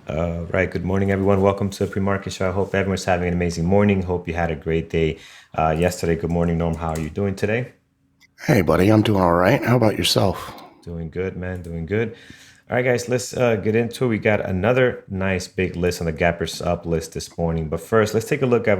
Right. Good morning, everyone. Welcome to the pre-market show. I hope everyone's having an amazing morning. Hope you had a great day yesterday. Good morning, Norm. How are you doing today? Hey, buddy, I'm doing all right. How about yourself? Doing good, man. Doing good. All right, guys. Let's get into it. We got another nice big list on the Gappers Up list this morning. But first, let's take a look at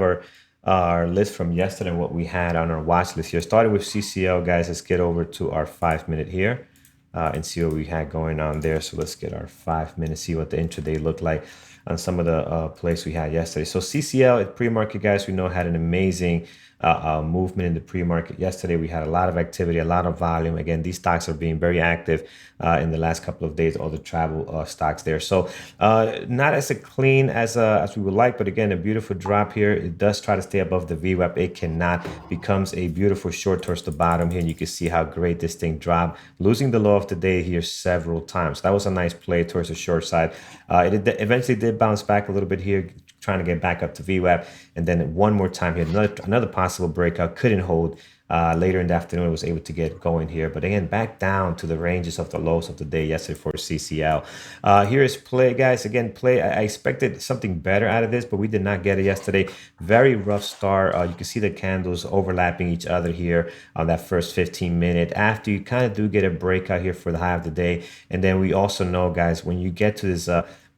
our list from yesterday and what we had on our watch list here. Started with CCL, guys. Let's get over to our 5 minute here and see what we had going on there. So let's get our 5 minutes, see what the intraday looked like on some of the plays we had yesterday. So CCL at pre-market, guys, we know had an amazing movement in the pre-market yesterday. We had a lot of activity, a lot of volume. Again, these stocks are being very active in the last couple of days. All the travel stocks there. So not as a clean as we would like, but again, a beautiful drop here. It does try to stay above the VWAP. It cannot. Becomes a beautiful short towards the bottom here. And you can see how great this thing dropped, losing the low of the day here several times. That was a nice play towards the short side. Eventually did bounce back a little bit here, trying to get back up to VWAP. And then one more time here, another possible breakout, couldn't hold. Later in the afternoon, it was able to get going here. But again, back down to the ranges of the lows of the day yesterday for CCL. Here is play, guys. Again, play. I expected something better out of this, but we did not get it yesterday. Very rough start. You can see the candles overlapping each other here on that first 15 minute. After you kind of do get a breakout here for the high of the day. And then we also know, guys, when you get to this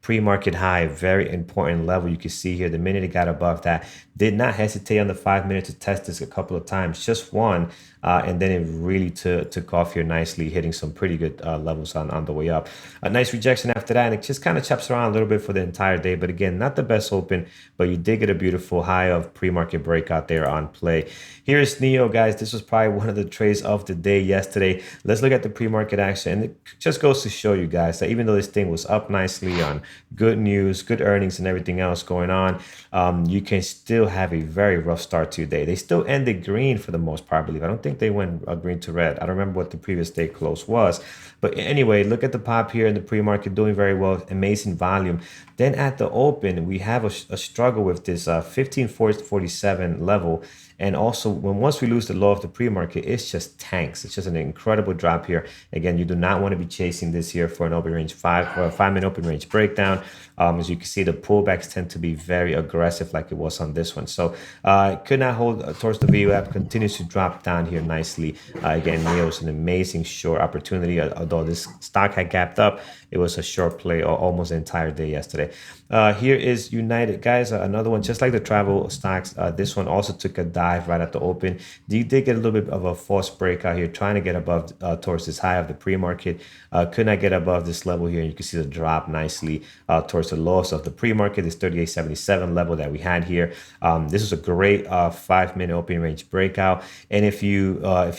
pre-market high, very important level. You can see here the minute it got above that, did not hesitate on the 5 minute to test this a couple of times, just one, and then it really took off here nicely, hitting some pretty good levels on the way up. A nice rejection after that, and it just kind of chops around a little bit for the entire day. But again, not the best open, but you did get a beautiful high of pre-market breakout there on play. Here's Neo, guys. This was probably one of the trades of the day yesterday. Let's look at the pre-market action, and it just goes to show you guys that even though this thing was up nicely on good news, good earnings, and everything else going on, you can still have a very rough start to your day. They still ended green for the most part, I believe. I don't think they went green to red. I don't remember what the previous day close was. But anyway, look at the pop here in the pre-market, doing very well, amazing volume. Then at the open, we have a struggle with this 1547 level. And also, when once we lose the low of the pre-market, it's just tanks. It's just an incredible drop here. Again, you do not want to be chasing this here for an open range five or a 5 minute open range breakdown. As you can see, the pullbacks tend to be very aggressive, like it was on this one. So could not hold towards the VWAP. Continues to drop down here nicely. Again, Neo's an amazing short opportunity. Although this stock had gapped up, it was a short play almost the entire day yesterday. Here is United, guys. Another one, just like the travel stocks. This one also took a dive right at the open. You did get a little bit of a false breakout here, trying to get above towards this high of the pre-market. Could not get above this level here. And you can see the drop nicely towards the lows of the pre-market, this 38.77 level that we had here. This is a great 5 minute open range breakout. And if you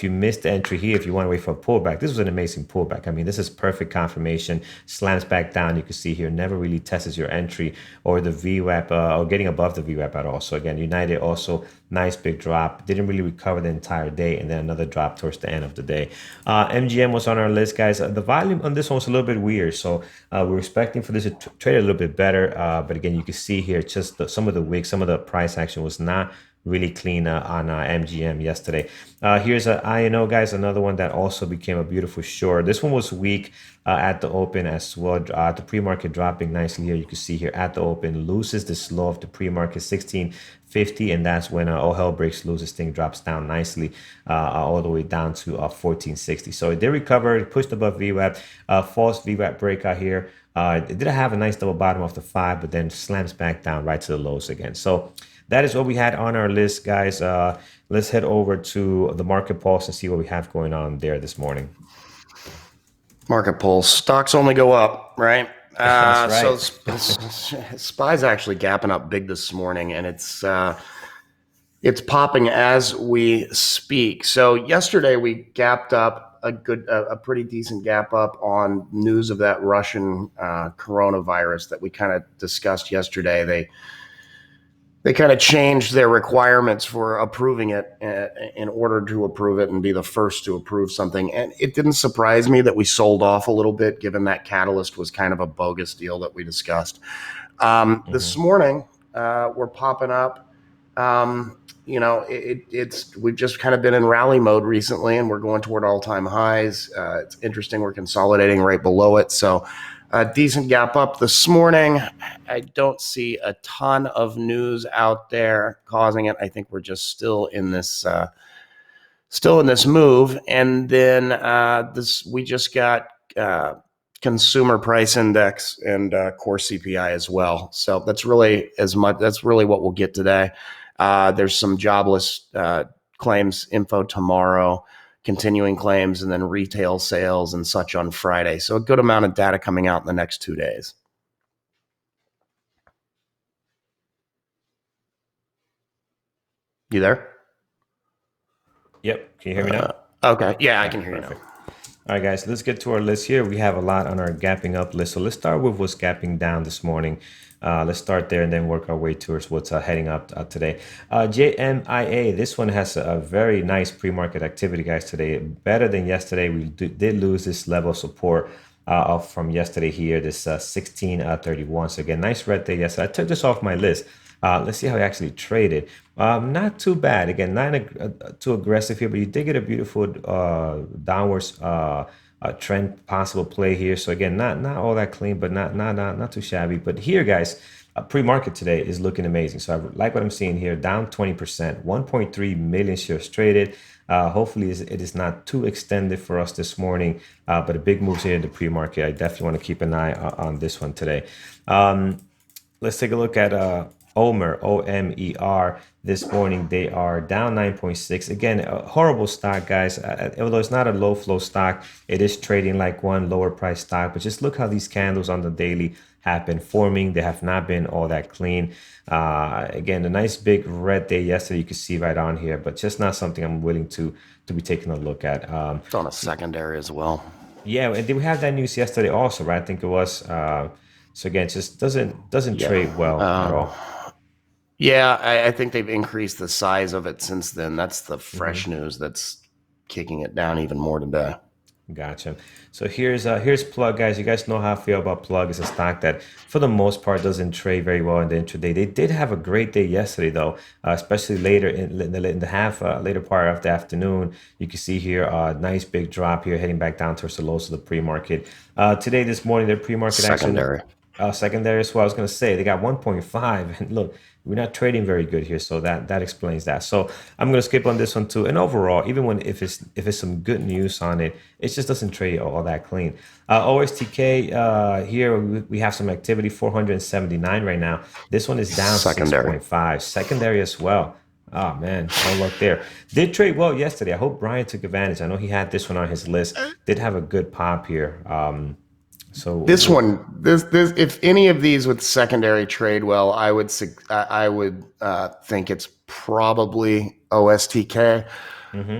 missed the entry here, if you want to wait for a pullback, this was an amazing pullback. I mean, this is perfect confirmation. Slams back down. You can see here, never really tests your entry or the VWAP or getting above the VWAP at all. So again, United also nice big drop. Didn't really recover the entire day, and then another drop towards the end of the day. MGM was on our list, guys. The volume on this one was a little bit weird, so we're expecting for this to trade a little bit better. But again, you can see here just some of the wicks, some of the price action was not really clean on MGM yesterday. Here's a INO, guys, another one that also became a beautiful short. This one was weak at the open as well. The pre-market dropping nicely here. You can see here at the open, loses this low of the pre-market 1650, and that's when all hell breaks loose. This thing drops down nicely all the way down to 1460. So it did recover, it pushed above VWAP, false VWAP breakout here. It did have a nice double bottom off the 5, but then slams back down right to the lows again. So that is what we had on our list, guys. Let's head over to the market pulse and see what we have going on there this morning. Market pulse. Stocks only go up, right? That's So right. SPY's actually gapping up big this morning, and it's popping as we speak. So yesterday we gapped up a pretty decent gap up on news of that Russian coronavirus that we kind of discussed yesterday. They kind of changed their requirements for approving it in order to approve it and be the first to approve something. And it didn't surprise me that we sold off a little bit, given that Catalyst was kind of a bogus deal that we discussed. This Hmm. morning, we're popping up. It's we've just kind of been in rally mode recently, and we're going toward all-time highs. It's interesting. We're consolidating right below it. So A decent gap up this morning. I don't see a ton of news out there causing it. I think we're just still in this move. And then this we just got uh, consumer price index and core CPI as well. So that's really as much. That's really what we'll get today. There's some jobless claims info tomorrow, continuing claims, and then retail sales and such on Friday. So a good amount of data coming out in the next 2 days. You there? Yep. Can you hear me now? Okay. Yeah, I All can right, hear you now. perfect. All right, guys, let's get to our list here. We have a lot on our gapping up list. So let's start with what's gapping down this morning. Let's start there and then work our way towards what's heading up today. JMIA, this one has a very nice pre-market activity, guys, today. Better than yesterday. We did lose this level of support from yesterday here, this 1631. So again, nice red day yesterday. I took this off my list. Let's see how he actually traded. Not too bad. Again, not too aggressive here, but you did get a beautiful downwards trend possible play here. So again, not all that clean, but not too shabby. But here, guys, pre-market today is looking amazing. So I like what I'm seeing here, down 20%, 1.3 million shares traded. Hopefully, it is not too extended for us this morning, but a big moves here in the pre-market. I definitely want to keep an eye on this one today. Let's take a look at Omer, OMER. This morning, they are down 9.6. Again, a horrible stock, guys. Although it's not a low flow stock, it is trading like one lower price stock. But just look how these candles on the daily have been forming. They have not been all that clean. Again, a nice big red day yesterday, you can see right on here, but just not something I'm willing to be taking a look at. It's on a secondary as well. Yeah, and we have that news yesterday also, right? I think it was. So again, it just doesn't Yeah. trade well at all. Yeah, I think they've increased the size of it since then. That's the fresh news that's kicking it down even more today. Gotcha. So here's Plug, guys. You guys know how I feel about Plug. It's a stock that, for the most part, doesn't trade very well in the intraday. They did have a great day yesterday, though, especially later in the half later part of the afternoon. You can see here a nice big drop here, heading back down towards the lows of the pre-market. Today, this morning, their pre-market action. Secondary. Secondary is what I was going to say. They got 1.5, and look, we're not trading very good here, so that explains that. So I'm going to skip on this one too. And overall, even when if it's some good news on it, it just doesn't trade all that clean. OSTK here we have some activity, 479 right now. This one is down Secondary. 6.5. Secondary as well. Oh man, no luck there. Did trade well yesterday. I hope Brian took advantage. I know he had this one on his list. Did have a good pop here. This one, this, if any of these with secondary trade well, I would think it's probably OSTK.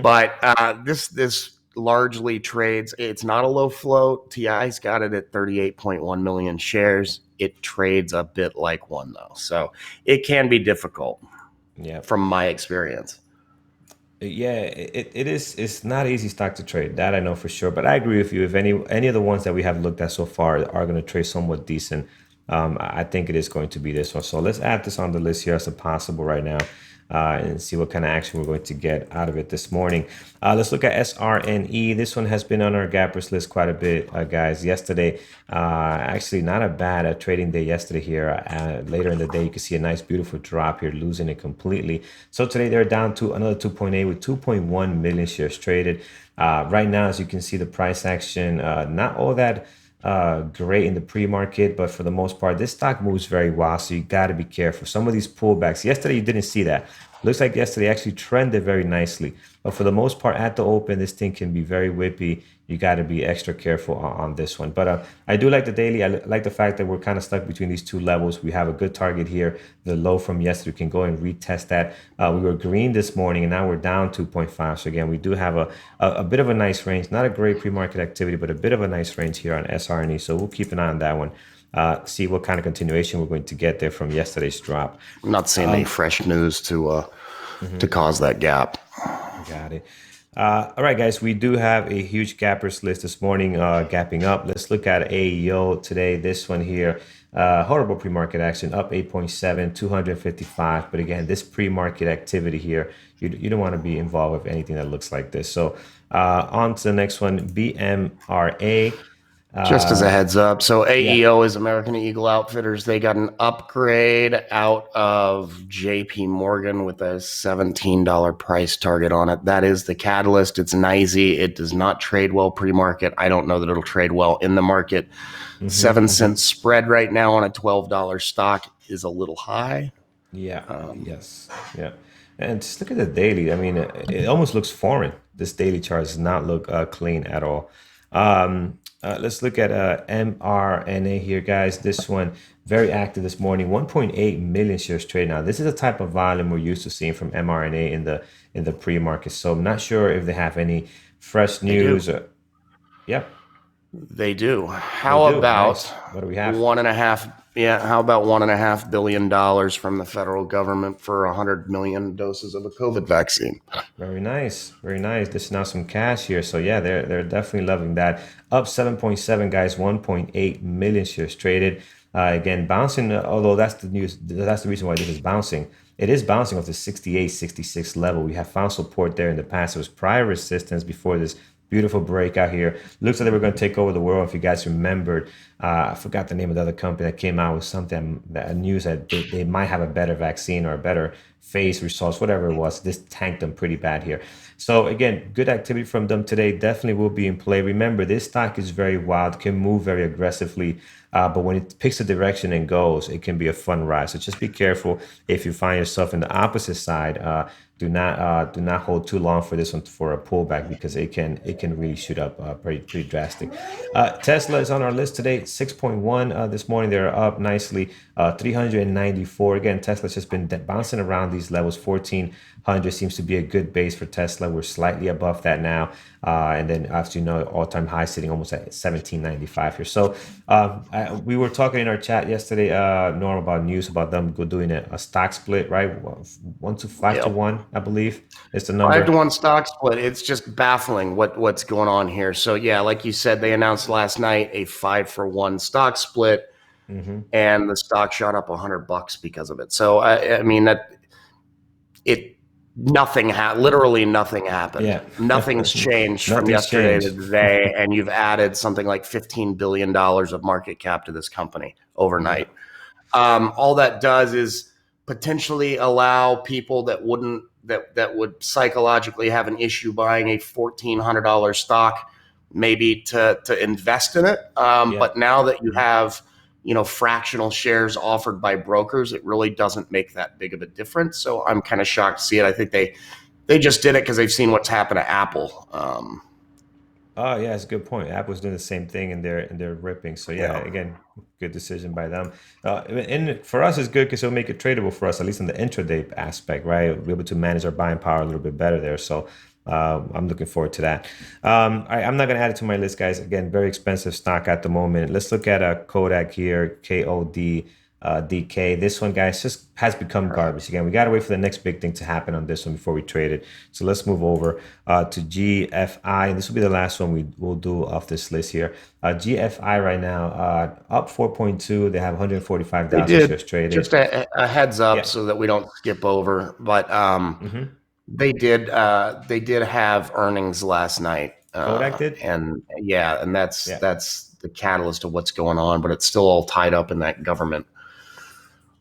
But this largely trades. It's not a low float. TI's got it at 38.1 million shares. It trades a bit like one though, so it can be difficult Yeah. from my experience. Yeah, it is. It's not easy stock to trade. That I know for sure. But I agree with you. If any of the ones that we have looked at so far are going to trade somewhat decent, I think it is going to be this one. So let's add this on the list here as a possible right now, and see what kind of action we're going to get out of it this morning. Let's look at SRNE. This one has been on our gappers list quite a bit, guys. Yesterday, actually not a bad trading day yesterday here. Later in the day, you can see a nice, beautiful drop here, losing it completely. So today they're down to another 2.8 with 2.1 million shares traded. Right now, as you can see, the price action, not all that great in the pre-market, but for the most part, this stock moves very well, so you got to be careful. Some of these pullbacks, yesterday you didn't see that. Looks like yesterday actually trended very nicely, but for the most part, at the open, this thing can be very whippy. You got to be extra careful on this one. But I do like the daily. I like the fact that we're kind of stuck between these two levels. We have a good target here. The low from yesterday, we can go and retest that. We were green this morning, and now we're down 2.5. So again, we do have a bit of a nice range. Not a great pre-market activity, but a bit of a nice range here on SRNE. So we'll keep an eye on that one. See what kind of continuation we're going to get there from yesterday's drop. I'm not seeing any fresh news to cause that gap. Got it. All right, guys, we do have a huge gappers list this morning, gapping up. Let's look at AEO today. This one here, horrible pre-market action, up 8.7, 255. But again, this pre-market activity here, you don't want to be involved with anything that looks like this. So on to the next one, BMRA. Just as a heads up, so Yeah. AEO is American Eagle Outfitters. They got an upgrade out of JP Morgan with a $17 price target on it. That is the catalyst. It's NYSE. It does not trade well pre-market. I don't know that it'll trade well in the market. Mm-hmm, 7 cent mm-hmm. spread right now on a $12 stock is a little high. Yeah. Um, Yes. Yeah. And just look at the daily. I mean, it almost looks foreign. This daily chart does not look clean at all. Let's look at mRNA here, guys. This one very active this morning. 1.8 million shares traded. Now, this is a type of volume we're used to seeing from mRNA in the pre-market. So I'm not sure if they have any fresh they do. news. Yep, They do. they How do. about Nice. What do we have? one and a half? Yeah, how about $1.5 billion from the federal government for 100 million doses of a COVID vaccine? Very nice, very nice. This is now some cash here, so yeah, they're definitely loving that. Up 7.7, guys. 1.8 million shares traded. Again, bouncing. Although that's the news. That's the reason why this is bouncing. It is bouncing off the 68, 66 level. We have found support there in the past. It was prior resistance before this beautiful breakout here. Looks like they were going to take over the world. If you guys remembered, I forgot the name of the other company that came out with something, that news that they might have a better vaccine or a better phase results, whatever it was. This tanked them pretty bad here. So again, good activity from them today. Definitely will be in play. Remember, this stock is very wild, can move very aggressively. But when it picks a direction and goes, it can be a fun ride. So just be careful if you find yourself in the opposite side. Do not hold too long for this one for a pullback, because it can really shoot up pretty drastic. Tesla is on our list today. 6.1 this morning. They're up nicely. 394. Again, Tesla's just been bouncing around these levels. 1400 seems to be a good base for Tesla. We're slightly above that now. And then, as you know, all-time high sitting almost at 1795 here. So we were talking in our chat yesterday, Norm, about news about them doing a stock split, right? 1 to 5 to Yep. 1, I believe, is the 5 to number. 1 stock split. It's just baffling what's going on here. So yeah, like you said, they announced last night a 5-for-1 stock split, Hmm. and the stock shot up $100 because of it. So I mean that it literally nothing happened. Yeah. Nothing's changed from Nothing's yesterday to changed. today, and you've added something like $15 billion of market cap to this company Yeah. overnight. All that does is potentially allow people that would psychologically have an issue buying a $1,400 stock maybe to invest in it. Yeah. But now that you have fractional shares offered by brokers, it really doesn't make that big of a difference. So I'm kind of shocked to see it. I think they just did it because they've seen what's happened to Apple. Oh yeah, it's a good point. Apple's doing the same thing, and they're ripping. So yeah, Yeah, again, good decision by them. And for us, it's good because it'll make it tradable for us, at least in the intraday aspect, right? We'll be able to manage our buying power a little bit better there. So I'm looking forward to that. All right, I'm not gonna add it to my list, guys. Again, very expensive stock at the moment. Let's look at a Kodak here, KOD. DK. This one, guys, just has become garbage. Again, we got to wait for the next big thing to happen on this one before we trade it. So let's move over to GFI. And this will be the last one we will do off this list here. GFI right now, up 4.2. They have they 145,000 did. shares traded. Just a heads up Yeah. so that we don't skip over, but Hmm. they did have earnings last night, Kodak did? and yeah, and Yeah. that's the catalyst of what's going on. But it's still all tied up in that government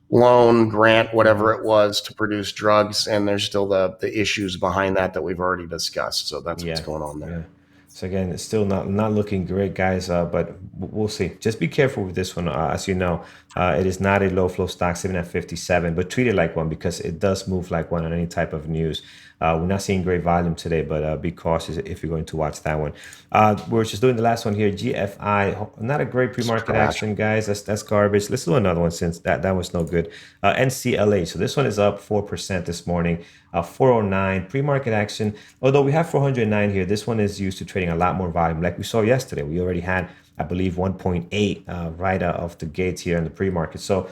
loan grant, whatever Hmm. it was, to produce drugs, and there's still the issues behind that we've already discussed. So that's what's Yeah, going on there. yeah. So again, it's still not looking great, guys. But we'll see. Just be careful with this one. As you know, it is not a low flow stock, sitting at 57, but treat it like one because it does move like one on any type of news. We're not seeing great volume today, but be cautious if you're going to watch that one. We're just doing the last one here. GFI, not a great It's pre-market trash. action, guys. That's garbage. Let's do another one since that was no good. NCLA. So this one is up 4% this morning. 409 pre-market action. Although we have 409 here, this one is used to trading a lot more volume, like we saw yesterday. We already had, I believe, 1.8 right out of the gates here in the pre-market. So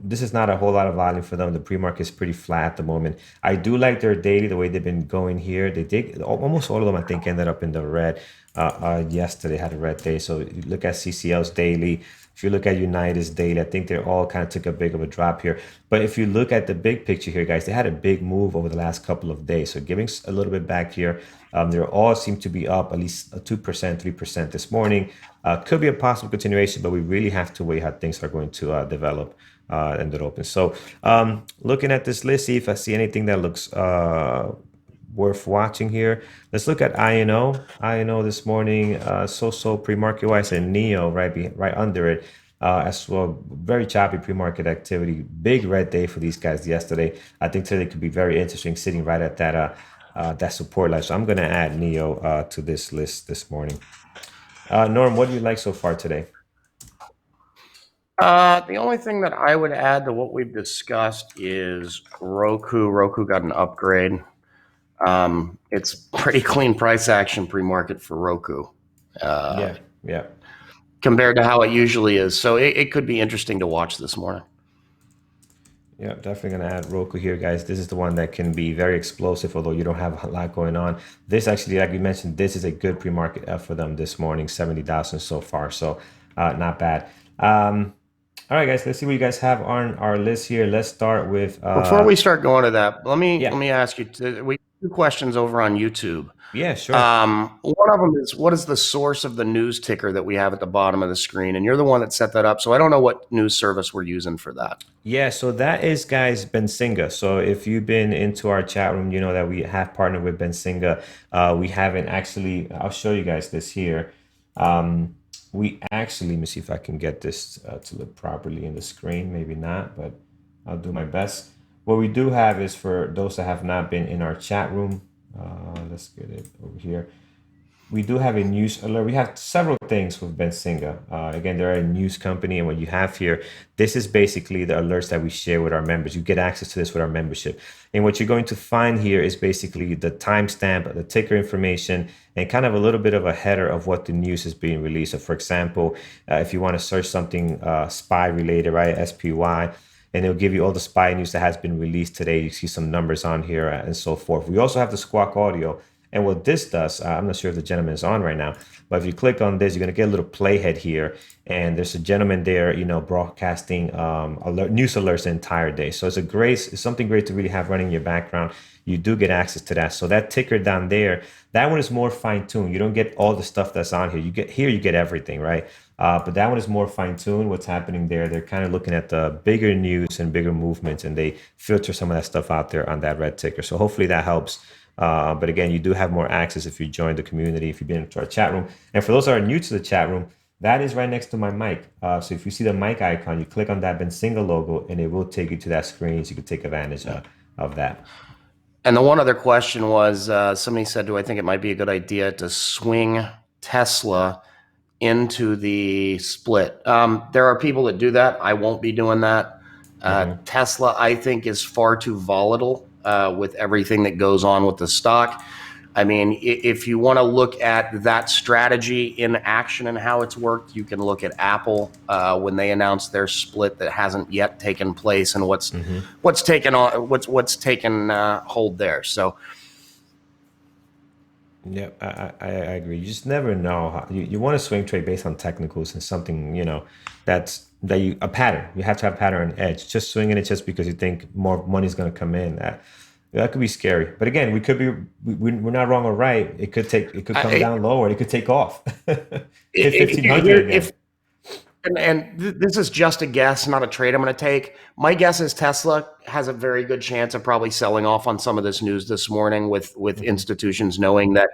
This is not a whole lot of volume for them. The pre-market is pretty flat at the moment. I do like their daily, the way they've been going here. They did almost all of them, I think, ended up in the red. Yesterday had a red day. So you look at CCL's daily. If you look at United's daily, I think they all kind of took a big of a drop here. But if you look at the big picture here, guys, they had a big move over the last couple of days. So giving a little bit back here. They all seem to be up at least 2%, 3% this morning. Could be a possible continuation, but we really have to wait how things are going to develop in the open. So looking at this list, see if I see anything that looks worth watching here. Let's look at INO. INO this morning, so pre-market wise, and NEO right under it. As well, very choppy pre-market activity. Big red day for these guys yesterday. I think today could be very interesting, sitting right at that support line. So I'm going to add NEO to this list this morning. Norm, what do you like so far today? The only thing that I would add to what we've discussed is Roku. Roku got an upgrade. It's pretty clean price action pre-market for Roku Yeah, yeah. compared to how it usually is. So it could be interesting to watch this morning. Yeah, definitely gonna add Roku here, guys. This is the one that can be very explosive, although you don't have a lot going on. This actually, like we mentioned, this is a good pre-market F for them this morning, 70,000 so far, so not bad. All right, guys, let's see what you guys have on our list here. Let's start with Before we start going to that, let yeah, me ask you we two questions over on YouTube. yeah, sure. One of them is what is the source of the news ticker that we have at the bottom of the screen? And you're the one that set that up, so I don't know what news service we're using for that. Yeah, so that is, guys, Bensinga. So if you've been into our chat room, you know that we have partnered with Bensinga. We haven't actually, I'll show you guys this here. We actually, let me see if I can get this to look properly in the screen. Maybe not, but I'll do my best. What we do have is for those that have not been in our chat room, let's get it over here. We do have a news alert. We have several things with Bensinga. Again, they're a news company, and what you have here, this is basically the alerts that we share with our members. You get access to this with our membership. And what you're going to find here is basically the timestamp, the ticker information, and kind of a little bit of a header of what the news is being released. So, for example, if you want to search something spy related, right, SPY, and it'll give you all the spy news that has been released today. You see some numbers on here and so forth. We also have the Squawk Audio. And what this does, I'm not sure if the gentleman is on right now, but if you click on this, you're going to get a little playhead here. And there's a gentleman there, broadcasting news alerts the entire day. So it's something great to really have running in your background. You do get access to that. So that ticker down there, that one is more fine tuned. You don't get all the stuff that's on here. You get everything, right? But that one is more fine tuned. What's happening there? They're kind of looking at the bigger news and bigger movements, and they filter some of that stuff out there on that red ticker. So hopefully that helps. But again, you do have more access if you join the community, if you've been into our chat room. And for those that are new to the chat room, that is right next to my mic. So if you see the mic icon, you click on that Bensinga logo, and it will take you to that screen, so you can take advantage of that. And the one other question was somebody said, do I think it might be a good idea to swing Tesla into the split? There are people that do that. I won't be doing that. Tesla, I think, is far too volatile with everything that goes on with the stock. I mean, if you want to look at that strategy in action and how it's worked, you can look at Apple when they announced their split that hasn't yet taken place, and what's taken hold there. So Yeah, I agree. You just never know how you want to swing trade based on technicals and something, a pattern. You have to have pattern and edge. Just swinging it just because you think more money is going to come in. That could be scary. But again, we're not wrong or right. It could come I, down lower. It could take off. Hit here 1,500 again. if this is just a guess, not a trade I'm going to take. My guess is Tesla has a very good chance of probably selling off on some of this news this morning with Mhm. institutions knowing that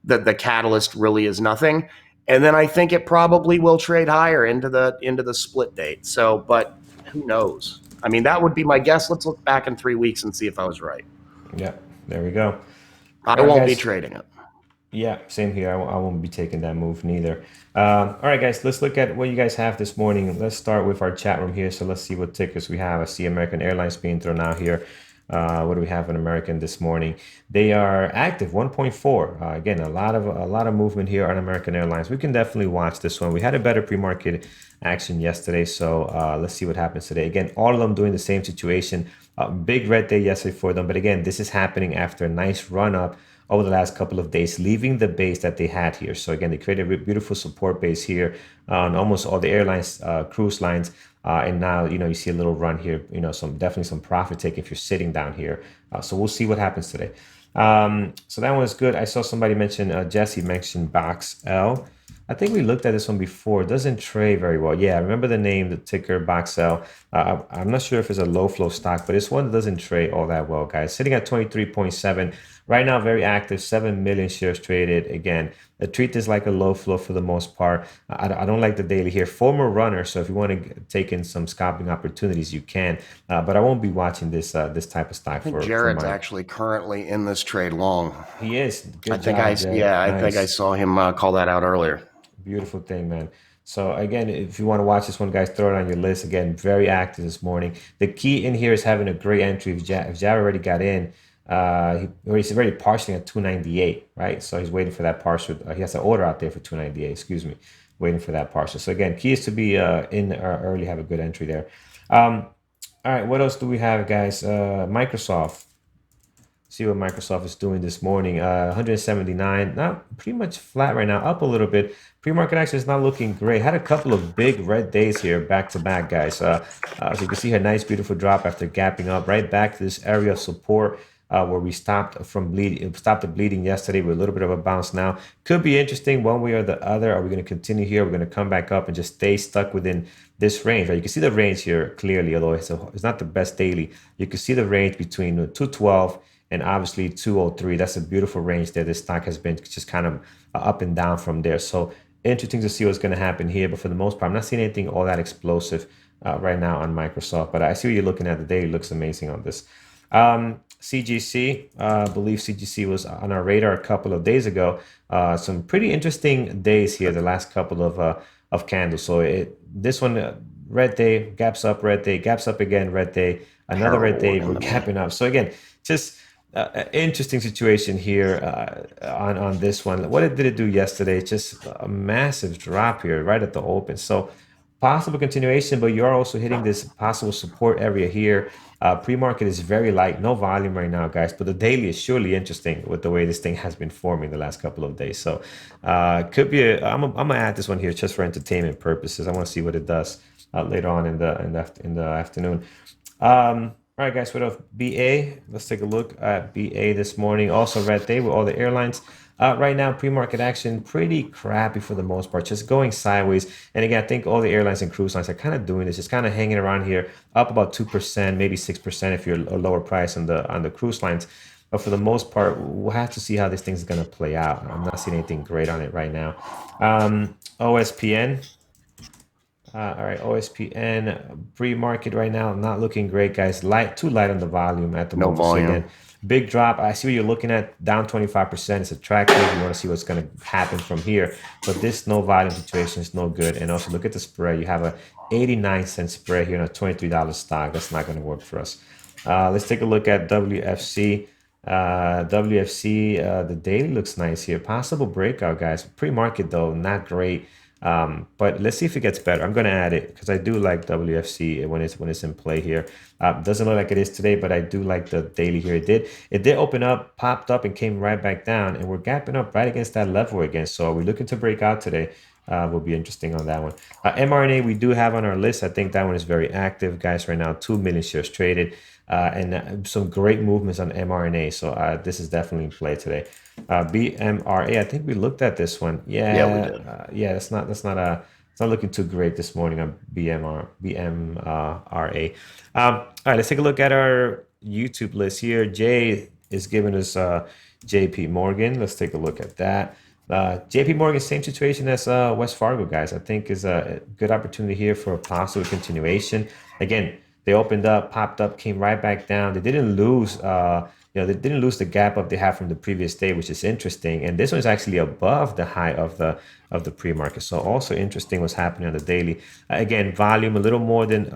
the catalyst really is nothing. And then I think it probably will trade higher into the split date. So, but who knows? I mean, that would be my guess. Let's look back in 3 weeks and see if I was right. Yeah, there we go. I All right, won't be guys. trading it. Yeah, same here. I won't be taking that move neither. All right, guys, let's look at what you guys have this morning. Let's start with our chat room here. So let's see what tickers we have. I see American Airlines being thrown out here. What do we have in American this morning? They are active 1.4. Again, a lot of movement here on American Airlines. We can definitely watch this one. We had a better pre-market action yesterday, so let's see what happens today. Again, all of them doing the same situation. Big red day yesterday for them, but again, this is happening after a nice run up over the last couple of days, leaving the base that they had here. So again, they created a beautiful support base here on almost all the airlines, cruise lines. And now, you see a little run here, definitely some profit take if you're sitting down here. So we'll see what happens today. So that one was good. I saw somebody mention, Jesse mentioned Box L. I think we looked at this one before. It doesn't trade very well. Yeah, I remember the name, the ticker Box L. I'm not sure if it's a low flow stock, but it's one that doesn't trade all that well, guys. Sitting at 23.7 right now, very active, 7 million shares traded. Again, treat this like a low flow for the most part. I don't like the daily here. Former runner, so if you want to take in some scalping opportunities, you can. But I won't be watching this type of I stock think for Jared's mine. actually currently in this trade long. He is. I Good think I job, Jared. yeah, I think I Nice. saw him call that out earlier. Beautiful thing, man. So again, if you want to watch this one, guys, throw it on your list. Again, very active this morning. The key in here is having a great entry. If Jared already got in, he's already partially at 298, right? So he's waiting for that partial. He has an order out there for 298. Excuse me, waiting for that partial. So again, key is to be in early, have a good entry there. All right, what else do we have, guys? Microsoft. See what Microsoft is doing this morning. 179, not pretty much flat right now, up a little bit. Pre-market action is not looking great. Had a couple of big red days here, back to back, guys. So you can see a nice, beautiful drop after gapping up right back to this area of support. Where we stopped from bleeding, stopped the bleeding yesterday with a little bit of a bounce now. Could be interesting one way or the other. Are we going to continue here? We're going to come back up and just stay stuck within this range, right? You can see the range here clearly, although it's not the best daily. You can see the range between 212 and obviously 203. That's a beautiful range there. This stock has been just kind of up and down from there. So interesting to see what's going to happen here. But for the most part, I'm not seeing anything all that explosive right now on Microsoft. But I see what you're looking at. The daily looks amazing on this. CGC, I believe CGC was on our radar a couple of days ago. Some pretty interesting days here, the last couple of candles. So this one, red day, gaps up, red day, gaps up again, red day, another red Terrible day, one in we're the money. gapping up. So again, just interesting situation here on this one. What did it do yesterday? Just a massive drop here right at the open. So possible continuation, but you're also hitting this possible support area here. Pre-market is very light, no volume right now, guys. But the daily is surely interesting with the way this thing has been forming the last couple of days. So could be. I'm gonna add this one here just for entertainment purposes. I want to see what it does later on in the afternoon. All right, guys, what else? BA. Let's take a look at BA this morning. Also, red day with all the airlines. Right now, pre-market action pretty crappy for the most part, just going sideways. And again, I think all the airlines and cruise lines are kind of doing this, just kind of hanging around here, up about 2%, maybe 6% if you're a lower price on the cruise lines. But for the most part, we'll have to see how this thing's gonna play out. I'm not seeing anything great on it right now. OSPN. All right, OSPN pre-market right now, not looking great, guys. Too light on the volume at the No moment. So volume. again, big drop. I see what you're looking at, down 25%. It's attractive. You want to see what's going to happen from here. But this no volume situation is no good. And also look at the spread. You have a 89-cent spread here on a $23 stock. That's not going to work for us. Let's take a look at WFC. WFC, the daily looks nice here. Possible breakout, guys. Pre-market though, not great. But let's see if it gets better. I'm going to add it because I do like WFC when it's in play here. Doesn't look like it is today, but I do like the daily here. It did open up, popped up, and came right back down, and we're gapping up right against that level again. So we're looking to break out today. Will be interesting on that one. mRNA we do have on our list. I think that one is very active, guys. Right now, 2 million shares traded, and some great movements on mRNA. So this is definitely in play today. BMRA. I think we looked at this one. Yeah, we did. Yeah. It's not looking too great this morning on BMRA. All right, let's take a look at our YouTube list here. Jay is giving us JP Morgan. Let's take a look at that. JP Morgan, same situation as West Fargo, guys. I think is a good opportunity here for a possible continuation. Again, they opened up, popped up, came right back down. They didn't lose. They didn't lose the gap up they had from the previous day, which is interesting. And this one is actually above the high of the pre-market. So also interesting what's happening on the daily. Again, volume a little more than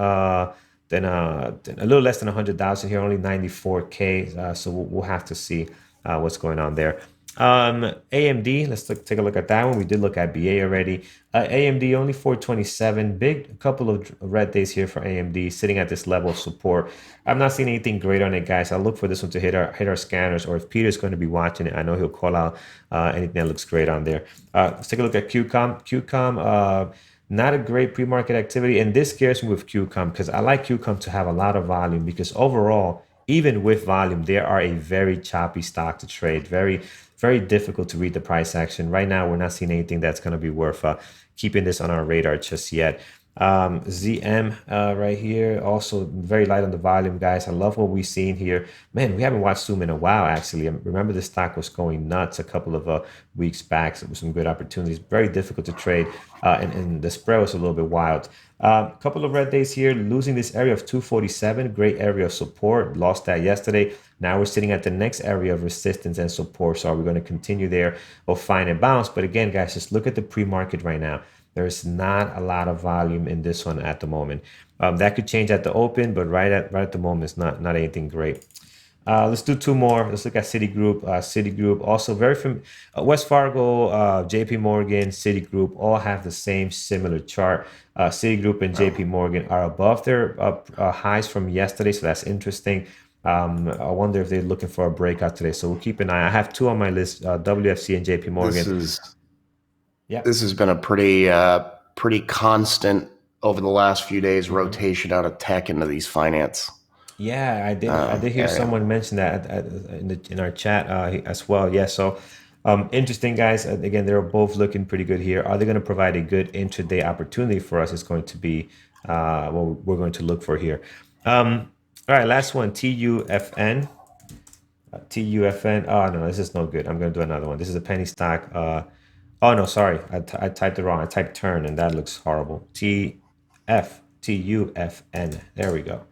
then a little less than 100,000 here, only 94K. So we'll have to see what's going on there. AMD, let's take a look at that one. We did look at BA already. AMD only 427. Big couple of red days here for AMD, sitting at this level of support. I'm not seeing anything great on it, guys. I'll look for this one to hit our scanners, or if Peter's going to be watching it, I know he'll call out anything that looks great on there. Let's take a look at QCOM. QCOM, not a great pre-market activity, and this scares me with QCOM because I like QCOM to have a lot of volume because overall, even with volume, they are a very choppy stock to trade. Very, very difficult to read the price action. Right now, we're not seeing anything that's going to be worth keeping this on our radar just yet. ZM right here, also very light on the volume, guys. I love what we've seen here. Man, we haven't watched Zoom in a while, actually. I remember the stock was going nuts a couple of weeks back. So it was some good opportunities. Very difficult to trade, and the spread was a little bit wild. A couple of red days here, losing this area of 247, great area of support. Lost that yesterday. Now we're sitting at the next area of resistance and support. So are we going to continue there or find a bounce? But again, guys, just look at the pre-market right now. There's not a lot of volume in this one at the moment. That could change at the open, but right at the moment, it's not anything great. Let's do two more. Let's look at Citigroup. Citigroup also very from West Fargo, JP Morgan, Citigroup all have the same similar chart. Citigroup and JP Morgan are above their highs from yesterday, so that's interesting. I wonder if they're looking for a breakout today. So we'll keep an eye. I have two on my list: WFC and JP Morgan. Yeah. This has been a pretty constant over the last few days rotation out of tech into these finance. Yeah, I did hear area. someone mention that in our chat as well. Yeah, so interesting, guys. Again, they're both looking pretty good here. Are they going to provide a good intraday opportunity for us? It's going to be what we're going to look for here. All right, last one, TUFN. TUFN. Oh no, this is no good. I'm going to do another one. This is a penny stock. Oh no, sorry, I typed it wrong. I typed turn, and that looks horrible. TUFN. There we go.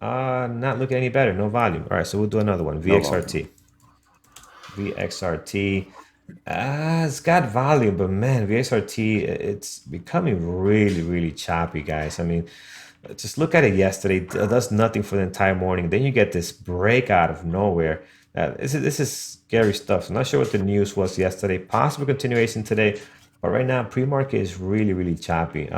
Not looking any better. No volume. All right, so we'll do another one. No volume. VXRT. It's got volume, but man, VXRT, it's becoming really, really choppy, guys. I mean, just look at it yesterday. It does nothing for the entire morning. Then you get this break out of nowhere. This is scary stuff. I'm not sure what the news was yesterday. Possible continuation today, but right now pre-market is really, really choppy.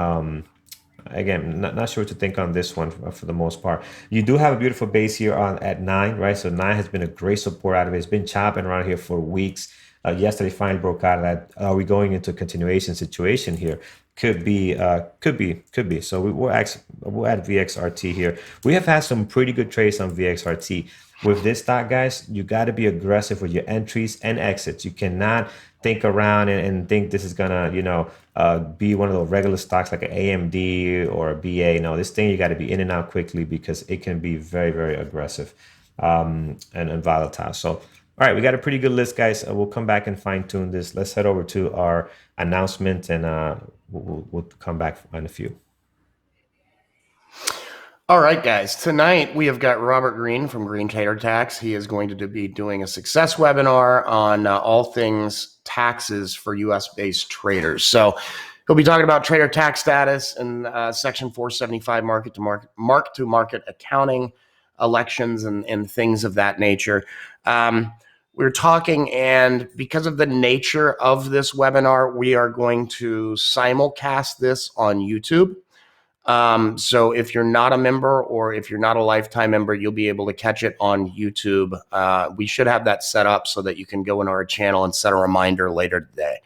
Again, not sure what to think on this one for the most part. You do have a beautiful base here on at 9, right? So 9 has been a great support out of it. It's been chopping around here for weeks. Yesterday finally broke out of that. Are we going into a continuation situation here? Could be, could be. So we'll add VXRT here. We have had some pretty good trades on VXRT. With this stock, guys, you got to be aggressive with your entries and exits. You cannot think around and think this is gonna, be one of those regular stocks like an AMD or a BA. No, this thing you got to be in and out quickly because it can be very, very aggressive and volatile. So, all right, we got a pretty good list, guys. We'll come back and fine tune this. Let's head over to our announcement, and we'll come back in a few. All right, guys. Tonight we have got Robert Green from Green Trader Tax. He is going to be doing a success webinar on all things taxes for U.S.-based traders. So he'll be talking about trader tax status and Section 475 mark-to-market accounting, elections, and things of that nature. We're talking, and because of the nature of this webinar, we are going to simulcast this on YouTube. So if you're not a member or if you're not a lifetime member, you'll be able to catch it on YouTube. We should have that set up so that you can go into our channel and set a reminder later today.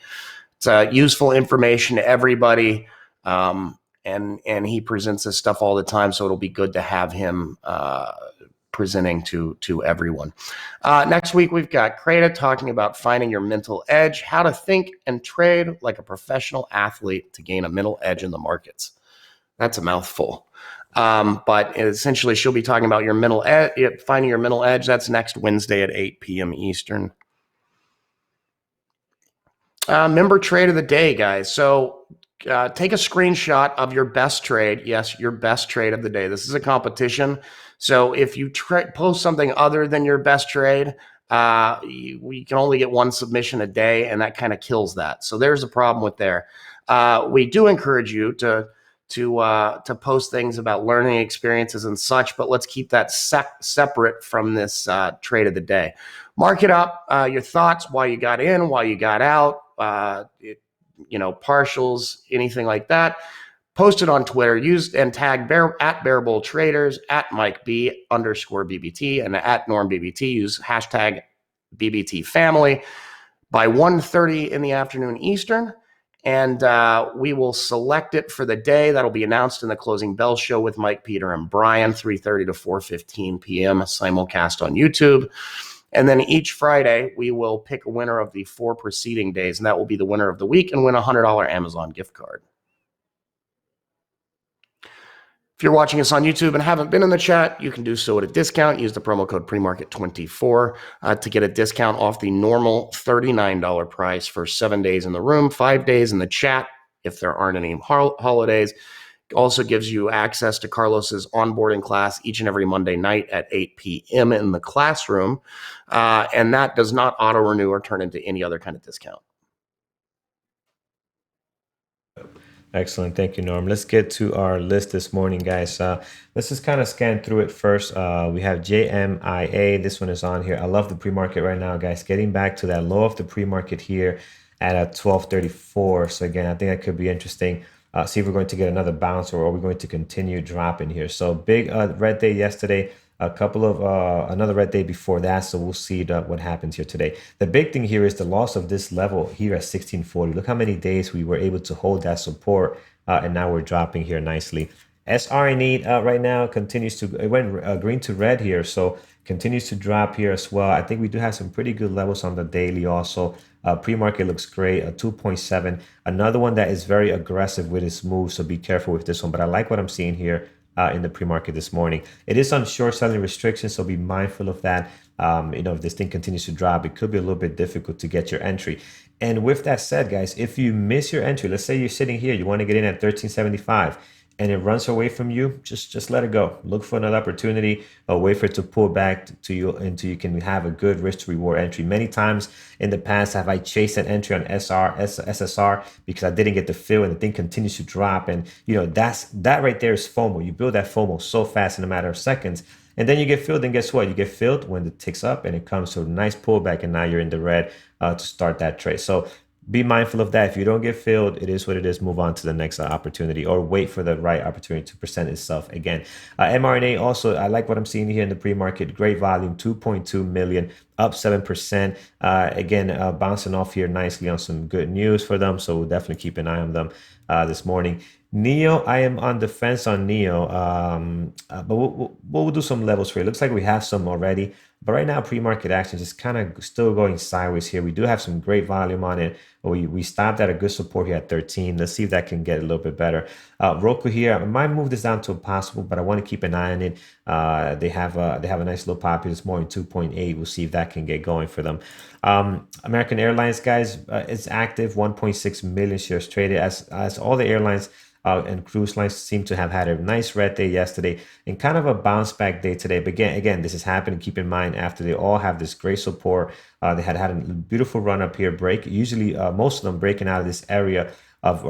It's useful information to everybody. And he presents this stuff all the time, so it'll be good to have him presenting to everyone. Next week, we've got Creta talking about finding your mental edge, how to think and trade like a professional athlete to gain a mental edge in the markets. That's a mouthful. But essentially, she'll be talking about your mental finding your mental edge. That's next Wednesday at 8 p.m. Eastern. Member trade of the day, guys. So take a screenshot of your best trade. Yes, your best trade of the day. This is a competition. So if you post something other than your best trade, we can only get one submission a day, and that kind of kills that. So there's a problem with there. We do encourage you to to post things about learning experiences and such, but let's keep that separate from this trade of the day. Mark it up. Your thoughts, why you got in, why you got out, partials, anything like that. Post it on Twitter. Use and tag at Bearable Traders, at Mike B underscore BBT, and at Norm BBT. Use hashtag BBT Family by 1:30 in the afternoon Eastern. And we will select it for the day. That'll be announced in the closing bell show with Mike, Peter, and Brian, 3:30 to 4:15 p.m. simulcast on YouTube. And then each Friday, we will pick a winner of the 4 preceding days, and that will be the winner of the week and win a $100 Amazon gift card. If you're watching us on YouTube and haven't been in the chat, you can do so at a discount. Use the promo code PREMARKET24 to get a discount off the normal $39 price for 7 days in the room, 5 days in the chat if there aren't any holidays. It also gives you access to Carlos's onboarding class each and every Monday night at 8 p.m. in the classroom. And that does not auto-renew or turn into any other kind of discount. Excellent. Thank you, Norm. Let's get to our list this morning, guys. Let's just kind of scan through it first. We have JMIA. This one is on here. I love the pre-market right now, guys. Getting back to that low of the pre-market here at a 1234. So again, I think that could be interesting. See if we're going to get another bounce or are we going to continue dropping here. So big red day yesterday. A couple of another red day before that, so we'll see what happens here today. The big thing here is the loss of this level here at 1640. Look how many days we were able to hold that support, and now we're dropping here nicely. SRNE right now continues to, it went green to red here, so continues to drop here as well. I think we do have some pretty good levels on the daily also. Pre-market looks great, a 2.7. Another one that is very aggressive with its move, so be careful with this one. But I like what I'm seeing here in the pre-market this morning. It is on short selling restrictions, so be mindful of that. If this thing continues to drop, it could be a little bit difficult to get your entry. And with that said, guys, if you miss your entry, let's say you're sitting here, you want to get in at 1375 and it runs away from you, just let it go. Look for another opportunity, wait for it to pull back to you until you can have a good risk to reward entry. Many times in the past have I chased an entry on SSR because I didn't get the fill and the thing continues to drop. And that right there is FOMO. You build that FOMO so fast in a matter of seconds. And then you get filled, and guess what? You get filled when it ticks up and it comes to a nice pullback, and now you're in the red to start that trade. So be mindful of that. If you don't get filled, it is what it is. Move on to the next opportunity or wait for the right opportunity to present itself again. mRNA also, I like what I'm seeing here in the pre-market. Great volume, 2.2 million, up 7%. Again, bouncing off here nicely on some good news for them. So we'll definitely keep an eye on them this morning. Neo, I am on the fence on Neo, but we'll do some levels for it. Looks like we have some already, but right now pre-market action is kind of still going sideways here. We do have some great volume on it. We stopped at a good support here at 13. Let's see if that can get a little bit better. Roku here, I might move this down to impossible, but I want to keep an eye on it. They have a nice little pop here this morning, 2.8. We'll see if that can get going for them. American Airlines, guys, it's active, 1.6 million shares traded as all the airlines and cruise lines seem to have had a nice red day yesterday and kind of a bounce back day today. But again, this is happening. Keep in mind, after they all have this great support, they had a beautiful run up here, break. Usually, most of them breaking out of this area of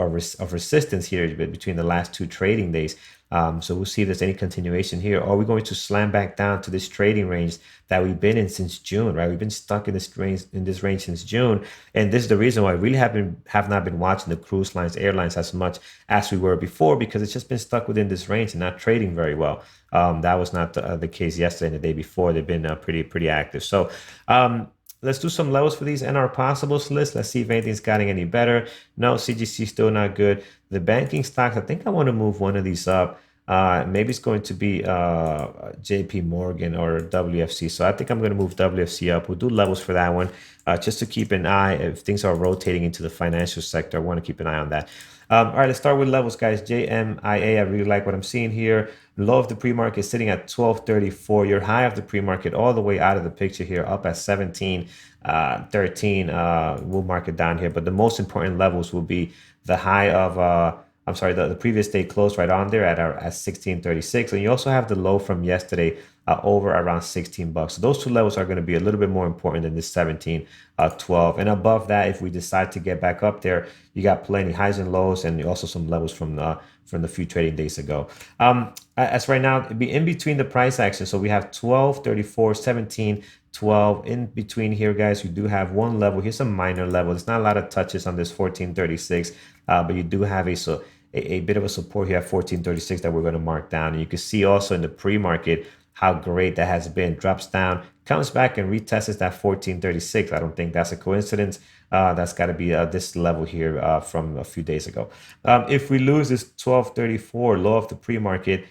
resistance here between the last 2 trading days. So we'll see if there's any continuation here. Are we going to slam back down to this trading range that we've been in since June, right? We've been stuck in this range since June. And this is the reason why I really have not been watching the cruise lines, airlines as much as we were before, because it's just been stuck within this range and not trading very well. That was not the case yesterday and the day before. They've been pretty active. So let's do some levels for these NR possibles list. Let's see if anything's gotten any better. No, CGC still not good. The banking stocks, I think I want to move one of these up. Maybe it's going to be JP Morgan or WFC. So I think I'm going to move WFC up. We'll do levels for that one just to keep an eye if things are rotating into the financial sector. I want to keep an eye on that. All right, let's start with levels, guys. JMIA, I really like what I'm seeing here. Low of the pre-market sitting at 1234. Your high of the pre-market all the way out of the picture here, up at 17, 13. We'll mark it down here. But the most important levels will be the high of I'm sorry, the previous day closed right on there at 1636. And you also have the low from yesterday over around 16 bucks. So those two levels are going to be a little bit more important than this 1712. And above that, if we decide to get back up there, you got plenty highs and lows, and also some levels from the few trading days ago. As right now, it'd be in between the price action. So we have 12, 34, 17, 12 in between here, guys. You do have one level. Here's a minor level. There's not a lot of touches on this 1436, but you do have a bit of a support here at 1436 that we're going to mark down. And you can see also in the pre-market how great that has been. Drops down, comes back and retests that 1436. I don't think that's a coincidence. That's got to be this level here from a few days ago. If we lose this 1234 low of the pre-market,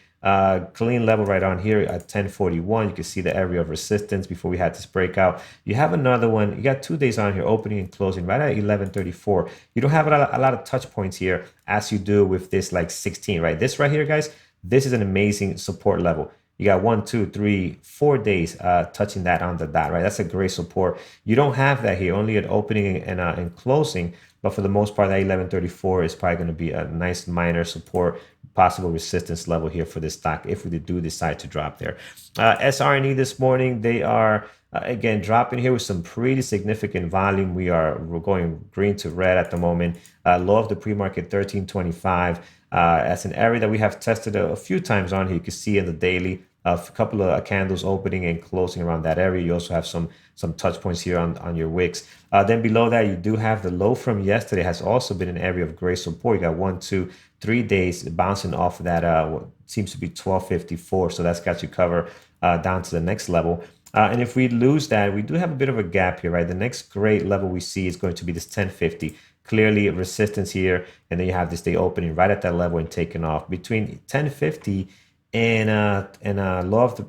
clean level right on here at 1041. You can see the area of resistance before we had this breakout. You have another one. You got 2 days on here, opening and closing right at 1134. You don't have a lot of touch points here as you do with this like 16, right? This right here, guys, this is an amazing support level. You got 1, 2, 3, 4 days touching that on the dot, right? That's a great support. You don't have that here, only at opening and closing. But for the most part, that 1134 is probably going to be a nice minor support, possible resistance level here for this stock if we do decide to drop there. SRNE this morning, they are again dropping here with some pretty significant volume. We're going green to red at the moment. Low of the pre-market 1325. That's an area that we have tested a few times on here. You can see in the daily a couple of candles opening and closing around that area. You also have some touch points here on your wicks. Then below that, you do have the low from yesterday has also been an area of great support. You got 1, 2, 3 days bouncing off of that what seems to be 1254. So that's got you covered down to the next level. And if we lose that, we do have a bit of a gap here, right? The next great level we see is going to be this 1050. Clearly resistance here, and then you have this day opening right at that level and taking off between 1050 and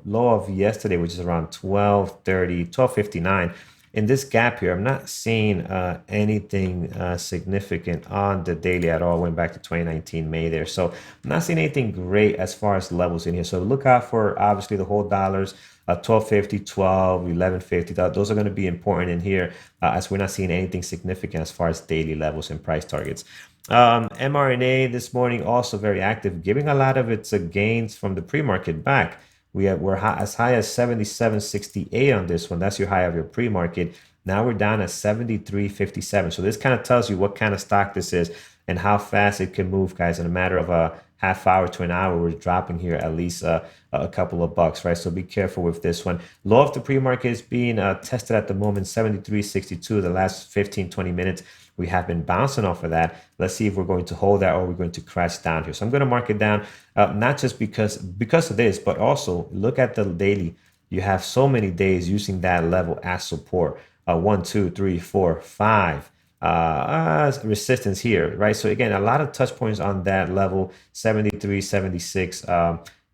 low of yesterday, which is around 1230, 1259. In this gap here, I'm not seeing anything significant on the daily at all. Went back to 2019 May there, so I'm not seeing anything great as far as levels in here. So look out for obviously the whole dollars. 1250, 12, 1150. Those are going to be important in here as we're not seeing anything significant as far as daily levels and price targets. mRNA this morning also very active, giving a lot of its gains from the pre-market back. We're as high as 77.68 on this one. That's your high of your pre-market. Now we're down at 73.57. So this kind of tells you what kind of stock this is and how fast it can move, guys. In a matter of a half hour to an hour, we're dropping here at least a couple of bucks, right? So be careful with this one. Low of the pre-market is being tested at the moment, 73.62. The last 15, 20 minutes, we have been bouncing off of that. Let's see if we're going to hold that or we're going to crash down here. So I'm going to mark it down, not just because of this, but also look at the daily. You have so many days using that level as support. 1, 2, 3, 4, 5. Resistance here, right? So again, a lot of touch points on that level, 73, 76.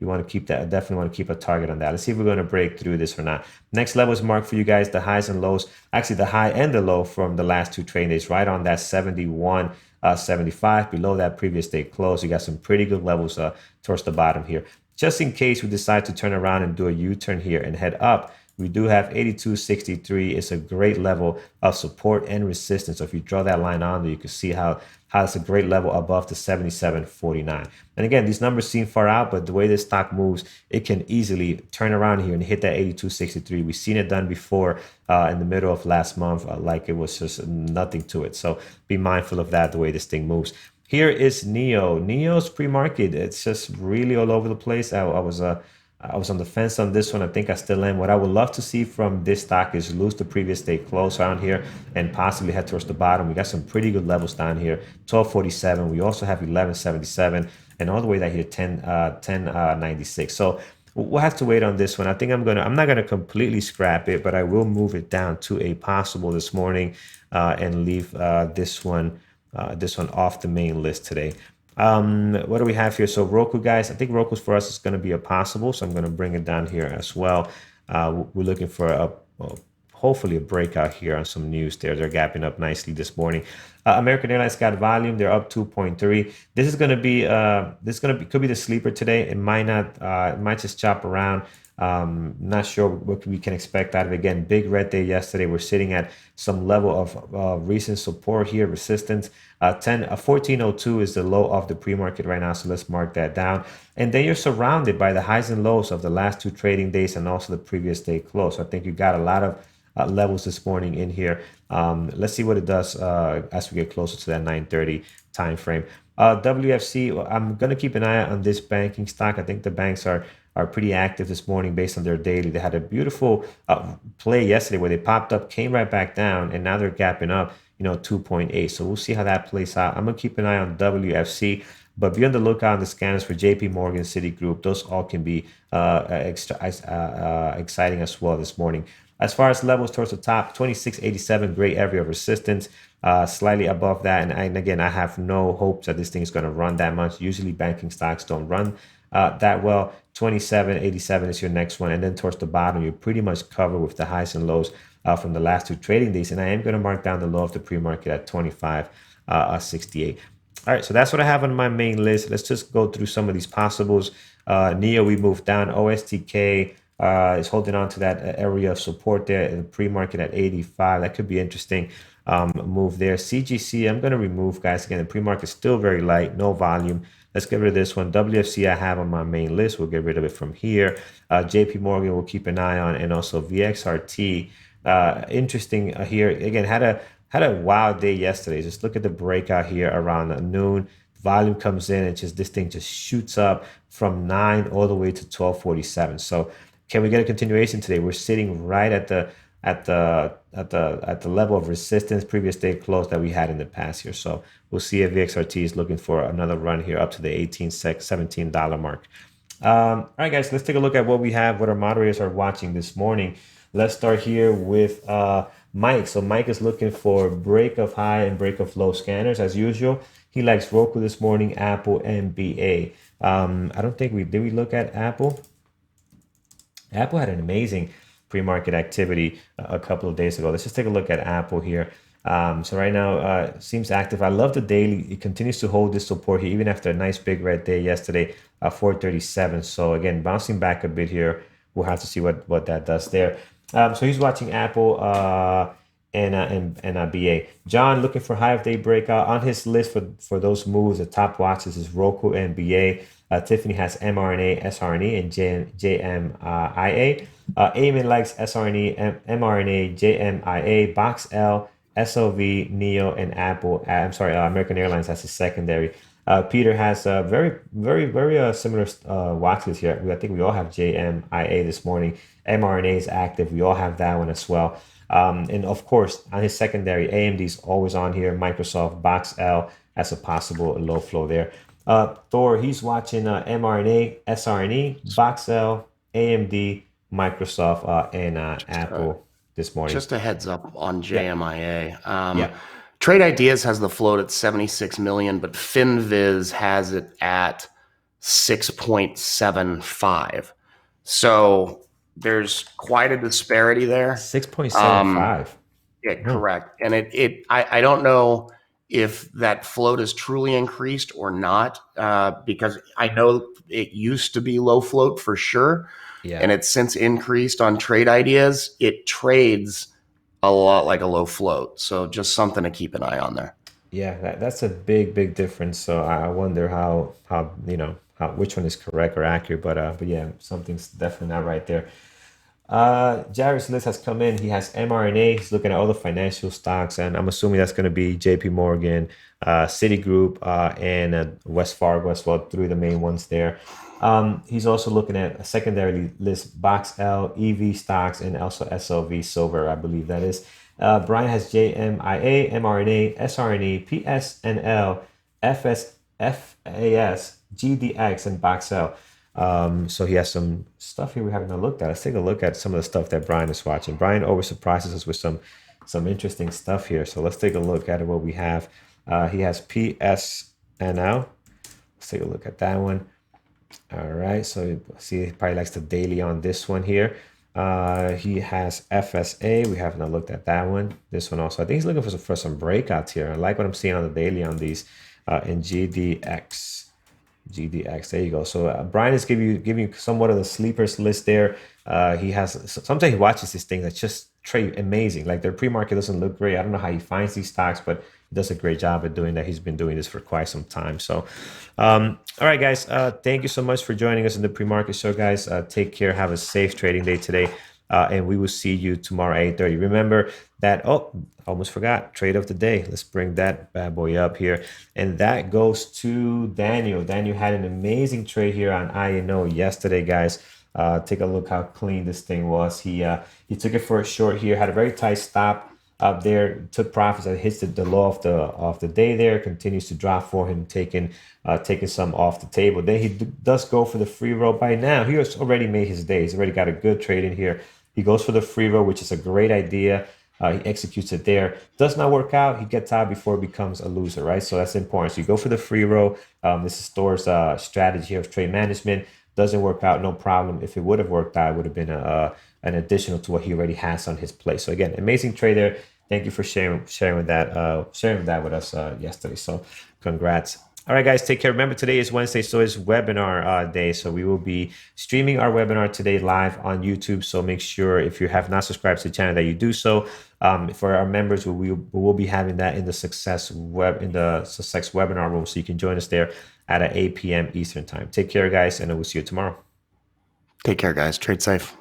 You want to keep that, definitely want to keep a target on that. Let's see if we're going to break through this or not. Next level is marked for you guys, the highs and lows. Actually, the high and the low from the last two trading days, right on that 71, 75. Below that previous day close, you got some pretty good levels towards the bottom here. Just in case we decide to turn around and do a U-turn here and head up, we do have 82.63. It's a great level of support and resistance. So if you draw that line on there, you can see how it's a great level above the 77.49. And again, these numbers seem far out, but the way this stock moves, it can easily turn around here and hit that 82.63. We've seen it done before in the middle of last month, like it was just nothing to it. So be mindful of that, the way this thing moves. Here is NEO. NEO's pre-market, it's just really all over the place. I was on the fence on this one. I think I still am. What I would love to see from this stock is lose the previous day close around here and possibly head towards the bottom. We got some pretty good levels down here, 1247. We also have 1177 and all the way down here, 1096. So we'll have to wait on this one. I think I'm not gonna completely scrap it, but I will move it down to a possible this morning and leave this one off the main list today. What do we have here? So Roku, guys, I think Roku's for us is going to be a possible. So I'm going to bring it down here as well. We're looking for a hopefully a breakout here on some news there. They're gapping up nicely this morning. American Airlines got volume. They're up 2.3. This is going to be could be the sleeper today. It might not. It might just chop around. Not sure what we can expect out of it. Again, big red day yesterday. We're sitting at some level of recent support here, resistance. 1402 is the low of the pre-market right now, so let's mark that down. And then you're surrounded by the highs and lows of the last two trading days and also the previous day close. So I think you got a lot of levels this morning in here. Let's see what it does as we get closer to that 9:30 time frame. WFC, I'm going to keep an eye on this banking stock. I think the banks are pretty active this morning based on their daily. They had a beautiful play yesterday where they popped up, came right back down, and now they're gapping up, 2.8. So we'll see how that plays out. I'm going to keep an eye on WFC. But be on the lookout on the scanners for JP Morgan, Citigroup. Those all can be exciting as well this morning. As far as levels towards the top, 2687, great area of resistance, slightly above that. And again, I have no hopes that this thing is going to run that much. Usually banking stocks don't run that well. 2787 is your next one. And then towards the bottom, you're pretty much covered with the highs and lows from the last two trading days. And I am going to mark down the low of the pre-market at 2568. All right, so that's what I have on my main list. Let's just go through some of these possibles. NEO, we moved down. OSTK is holding on to that area of support there in the pre-market at 85. That could be interesting move there. CGC, I'm going to remove, guys. Again, the pre-market is still very light, no volume. Let's get rid of this one. WFC I have on my main list. We'll get rid of it from here. JP Morgan we'll keep an eye on, and also VXRT. Interesting here. Again, had a wild day yesterday. Just look at the breakout here around noon. Volume comes in and just this thing just shoots up from 9 all the way to 1247. So can we get a continuation today? We're sitting right at the level of resistance previous day close that we had in the past here. So we'll see if VXRT is looking for another run here up to the $17 mark. All right, guys, let's take a look at what we have, what our moderators are watching this morning. Let's start here with Mike. So Mike is looking for break of high and break of low scanners as usual. He likes Roku this morning, Apple, and BA. I don't think did we look at Apple? Apple had an amazing pre-market activity a couple of days ago. Let's just take a look at Apple here. So right now seems active. I love the daily. It continues to hold this support here even after a nice big red day yesterday, 437. So again, bouncing back a bit here. We'll have to see what that does there. So he's watching Apple and BA. John looking for high of day breakout on his list for those moves. The top watches is Roku and BA. Tiffany has mRNA, SRNA, and JMIA. Eamon likes SRNA, mRNA, JMIA, Box L, SOV, Neo, and Apple. I'm sorry, American Airlines has a secondary. Peter has very similar watches here. I think we all have JMIA this morning. mRNA is active. We all have that one as well. And of course, on his secondary, AMD is always on here. Microsoft, Box L as a possible low flow there. Thor, he's watching mRNA, SRNA, Box L, AMD, Microsoft, and Apple this morning. Just a heads up on JMIA. Yeah. Trade Ideas has the float at 76 million, but FinViz has it at 6.75. So there's quite a disparity there. 6.75. Yeah, correct. And I don't know if that float is truly increased or not, because I know it used to be low float for sure. Yeah. And it's since increased on Trade Ideas. It trades a lot like a low float. So just something to keep an eye on there. Yeah, that's a big difference. So I wonder how which one is correct or accurate. But yeah, something's definitely not right there. Jairus list has come in. He has mRNA. He's looking at all the financial stocks, and I'm assuming that's going to be JP Morgan, Citigroup, and West Fargo as well, three of the main ones there. He's also looking at a secondary list, Box L, EV stocks, and also SLV silver, I believe that is. Brian has JMIA, mRNA, SRNA, PSNL, FAS, GDX, and Box L. So he has some stuff here we haven't looked at. Let's take a look at some of the stuff that Brian is watching. Brian always surprises us with some interesting stuff here. So let's take a look at what we have. He has PSNL. Let's take a look at that one. All right. So see, he probably likes the daily on this one here. He has FSA. We haven't looked at that one. This one also. I think he's looking for some breakouts here. I like what I'm seeing on the daily on these in GDX. GDX. There you go. So Brian is giving you somewhat of the sleepers list there. He has sometimes he watches these things that just trade amazing. Like their pre-market doesn't look great. I don't know how he finds these stocks, but he does a great job at doing that. He's been doing this for quite some time. So, all right, guys. Thank you so much for joining us in the pre-market show, guys. Take care. Have a safe trading day today. And we will see you tomorrow at 8:30. Remember that, oh, almost forgot, trade of the day. Let's bring that bad boy up here. And that goes to Daniel. Daniel had an amazing trade here on INO yesterday, guys. Take a look how clean this thing was. He took it for a short here, had a very tight stop up there, took profits that hits the low of the day there, continues to drop for him, taking some off the table. Then he does go for the free roll. By now, he has already made his day. He's already got a good trade in here. He goes for the free roll, which is a great idea. He executes it there. Does not work out. He gets out before it becomes a loser, right? So that's important. So you go for the free roll. This is Thor's strategy of trade management. Doesn't work out, no problem. If it would have worked out, it would have been an additional to what he already has on his plate. So again, amazing trade there. Thank you for sharing that with us yesterday. So congrats. All right, guys, take care. Remember, today is Wednesday, so it's webinar day. So we will be streaming our webinar today live on YouTube. So make sure if you have not subscribed to the channel that you do so. For our members, we will be having that in the Success webinar room. So you can join us there at 8 p.m. Eastern time. Take care, guys, and we'll see you tomorrow. Take care, guys. Trade safe.